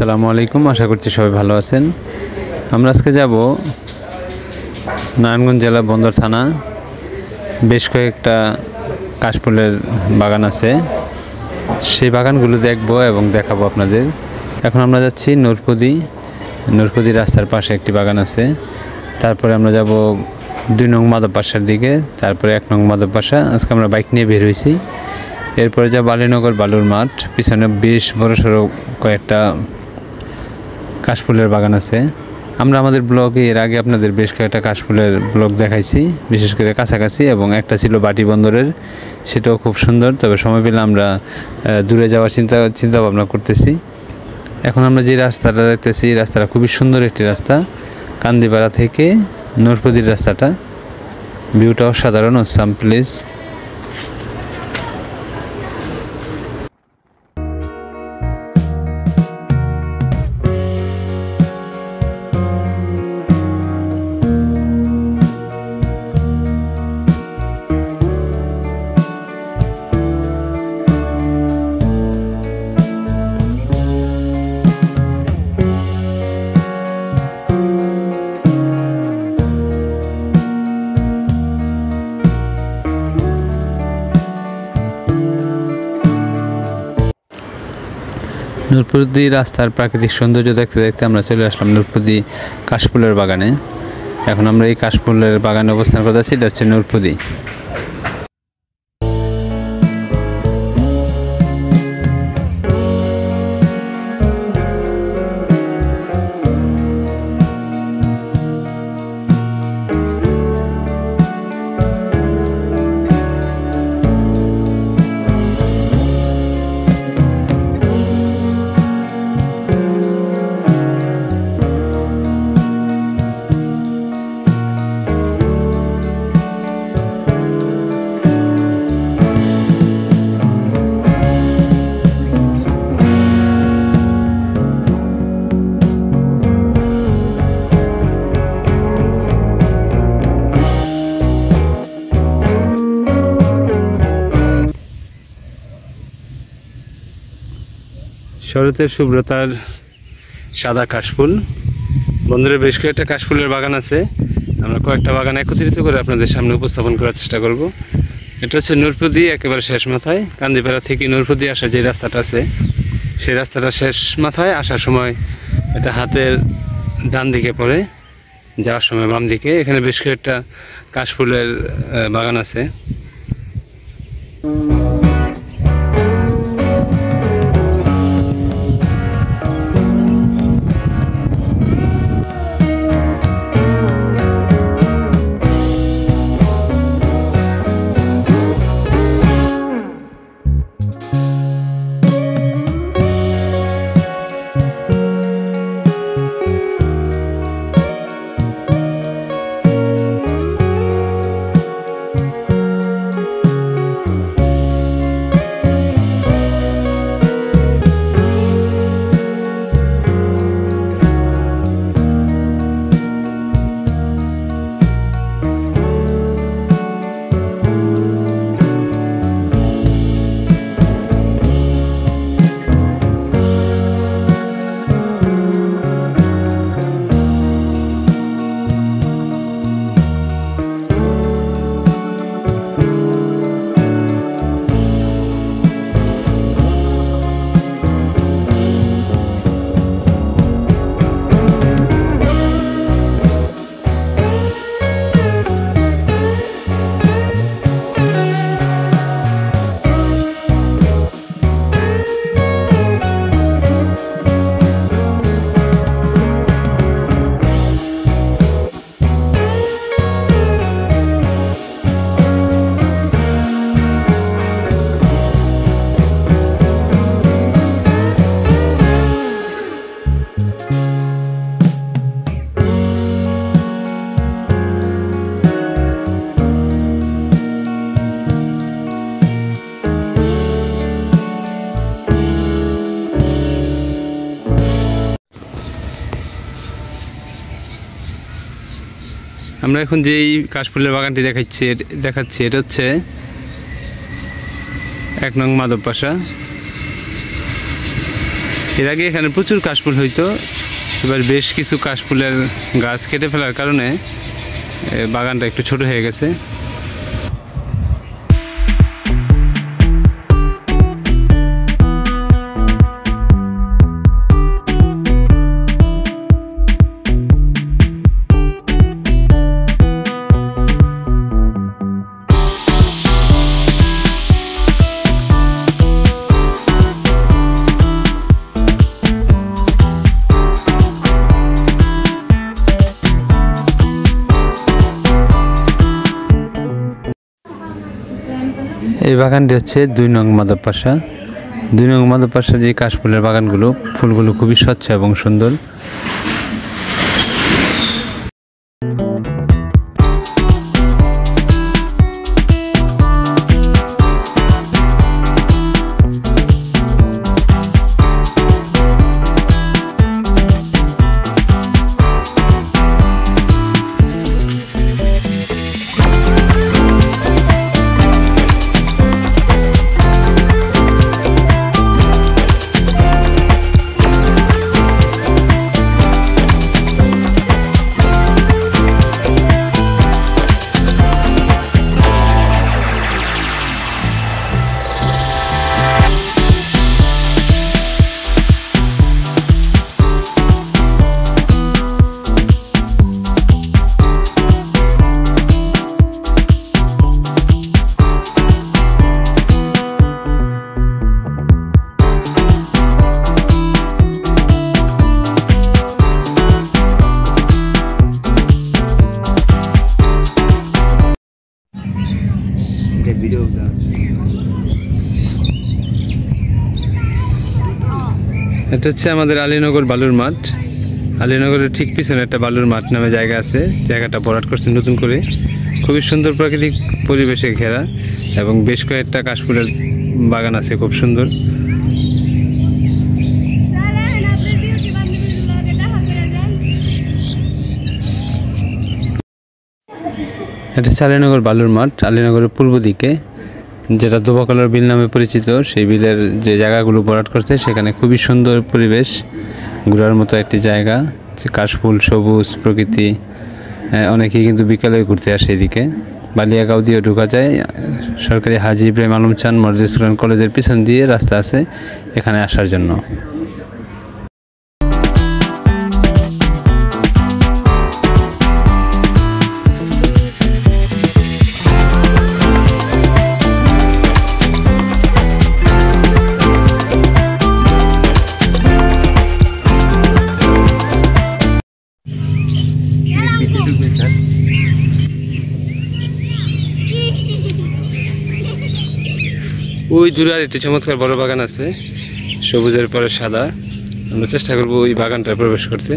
আসসালামু আলাইকুম। আশা করছি সবাই ভালো আছেন। আমরা আজকে যাব নারায়ণগঞ্জ জেলা বন্দর থানা। বেশ কয়েকটা কাশফুলের বাগান আছে, সেই বাগানগুলো দেখব এবং দেখাবো আপনাদের। এখন আমরা যাচ্ছি নূরপুদি রাস্তার পাশে একটি বাগান আছে। তারপরে আমরা যাব 2 নং মাধব বাসার দিকে, তারপরে 1 নং মাধব বাসা। আজকে আমরা বাইক নিয়ে বের হয়েছি। এরপরে যাব আলীনগর বালুর মাঠ। পিছনে বেশ বড় সড়ো কয়েকটা কাশফুলের বাগান আছে। আমরা আমাদের ব্লগে এর আগে আপনাদের বেশ কয়েকটা কাশফুলের ব্লগ দেখাইছি, বিশেষ করে কাছাকাছি, এবং একটা ছিল বাটি বন্দরের, সেটাও খুব সুন্দর। তবে সময় পেলে আমরা দূরে যাওয়ার চিন্তা ভাবনা করতেছি। এখন আমরা যে রাস্তাটা দেখতেছি, এই রাস্তাটা খুবই সুন্দর একটি রাস্তা, কান্দিপাড়া থেকে নূরপুদির রাস্তাটা। ভিউটা অসাধারণ, সাম প্লেস। নূরপুদি রাস্তার প্রাকৃতিক সৌন্দর্য দেখতে দেখতে আমরা চলে আসলাম নূরপুদি কাশফুলের বাগানে। এখন আমরা এই কাশফুলের বাগানে অবস্থান করতেছি। এটা হচ্ছে নূরপুদি। শরতের শুভ্রতার সাদা কাশফুল। বন্দরে বেশ কয়েকটা কাশফুলের বাগান আছে। আমরা কয়েকটা বাগান একত্রিত করে আপনাদের সামনে উপস্থাপন করার চেষ্টা করব। এটা হচ্ছে নূরপুদি একেবারে শেষ মাথায়। কান্দিপাড়া থেকে নূরপুদি আসার যে রাস্তাটা আছে, সেই রাস্তাটা শেষ মাথায়। আসার সময় এটা হাতের ডান দিকে পড়ে, যাওয়ার সময় বাম দিকে। এখানে বেশ কয়েকটা কাশফুলের বাগান আছে। আমরা এখন যেই কাশফুলের বাগানটি দেখাচ্ছি এটা হচ্ছে 1 নং মাধব বাসা। এর আগে এখানে প্রচুর কাশফুল হইতো, এবার বেশ কিছু কাশফুলের গাছ কেটে ফেলার কারণে বাগানটা একটু ছোট হয়ে গেছে। এই বাগানটি হচ্ছে 2 নং মাধবপাশা। 2 নং মাধবপাশা যে কাশফুলের বাগানগুলো, ফুলগুলো খুবই স্বচ্ছ এবং সুন্দর। এটা হচ্ছে আমাদের আলীনগর বালুর মাঠ। আলীনগরের ঠিক পিছনে একটা বালুর মাঠ নামে জায়গা আছে, জায়গাটা ভরাট করছে নতুন করে। খুবই সুন্দর প্রাকৃতিক পরিবেশে ঘেরা এবং বেশ কয়েকটা কাশফুলের বাগান আছে, খুব সুন্দর। এটা হচ্ছে আলীনগর বালুর মাঠ, আলীনগরের পূর্ব দিকে, যেটা দোবাকলার বিল নামে পরিচিত। সেই বিলের যে জায়গাগুলো ভরাট করছে সেখানে খুবই সুন্দর পরিবেশ, ঘোরার মতো একটি জায়গা, কাশফুল, সবুজ প্রকৃতি। অনেকেই কিন্তু বিকালে ঘুরতে আসে এদিকে। বালিয়াগাঁও দিয়ে ঢোকা যায়, সরকারি হাজী ইব্রাহিম আলম চান মডেল স্কুল কলেজের পিছন দিয়ে রাস্তা আছে এখানে আসার জন্য। ওই দূরে আর একটি চমৎকার বড় বাগান আছে, সবুজের পরে সাদা। আমরা চেষ্টা করবো ওই বাগানটায় প্রবেশ করতে।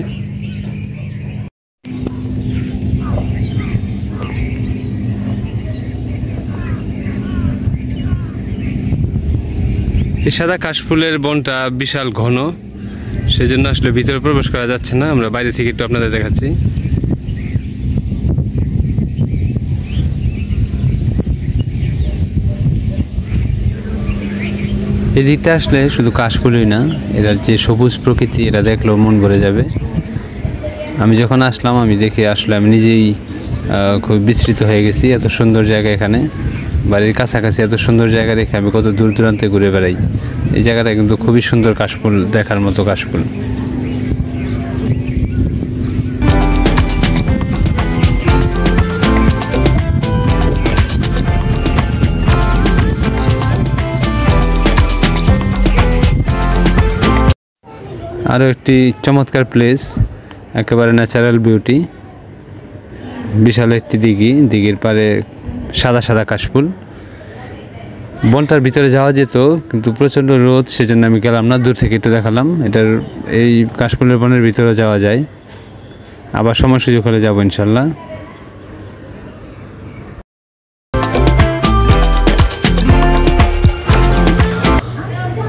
এই সাদা কাশফুলের বনটা বিশাল ঘন, সেজন্য আসলে ভিতরে প্রবেশ করা যাচ্ছে না। আমরা বাইরে থেকে একটু আপনাদের দেখাচ্ছি। এই দিকটা আসলে শুধু কাশফুলই না, এটার যে সবুজ প্রকৃতি, এটা দেখলেও মন ভরে যাবে। আমি যখন আসলাম আমি দেখে আসলে আমি নিজেই খুব বিস্মৃত হয়ে গেছি। এত সুন্দর জায়গা, এখানে বাড়ির কাছাকাছি এত সুন্দর জায়গা রেখে আমি কত দূর দূরান্তে ঘুরে বেড়াই। এই জায়গাটা কিন্তু খুবই সুন্দর, কাশফুল দেখার মতো কাশফুল। আরও একটি চমৎকার প্লেস, একেবারে ন্যাচারাল বিউটি। বিশাল একটি দিঘি, দিঘির পারে সাদা সাদা কাশফুল। বনটার ভিতরে যাওয়া যেত কিন্তু প্রচণ্ড রোদ, সেজন্য আমি গেলাম না, দূর থেকে একটু দেখালাম। এটার এই কাশফুলের বনের ভিতরে যাওয়া যায়, আবার সময় সুযোগ হলে যাবো ইনশাল্লাহ।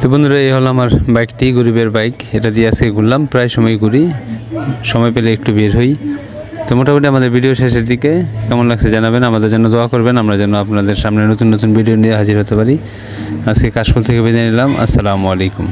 তো বন্ধুরা, এই হলো আমার বাইকটি, গরিবের বাইক। এটা দিয়ে আজকে ঘুরলাম, প্রায় সময় ঘুরি, সময় পেলে একটু বের হই। তো মোটামুটি আমাদের ভিডিও শেষের দিকে। কেমন লাগছে জানাবেন, আমাদের জন্য দোয়া করবেন, আমরা যেন আপনাদের সামনে নতুন নতুন ভিডিও নিয়ে হাজির হতে পারি। আজকে কাশফুল থেকে বিদায় নিলাম। আসসালামু আলাইকুম।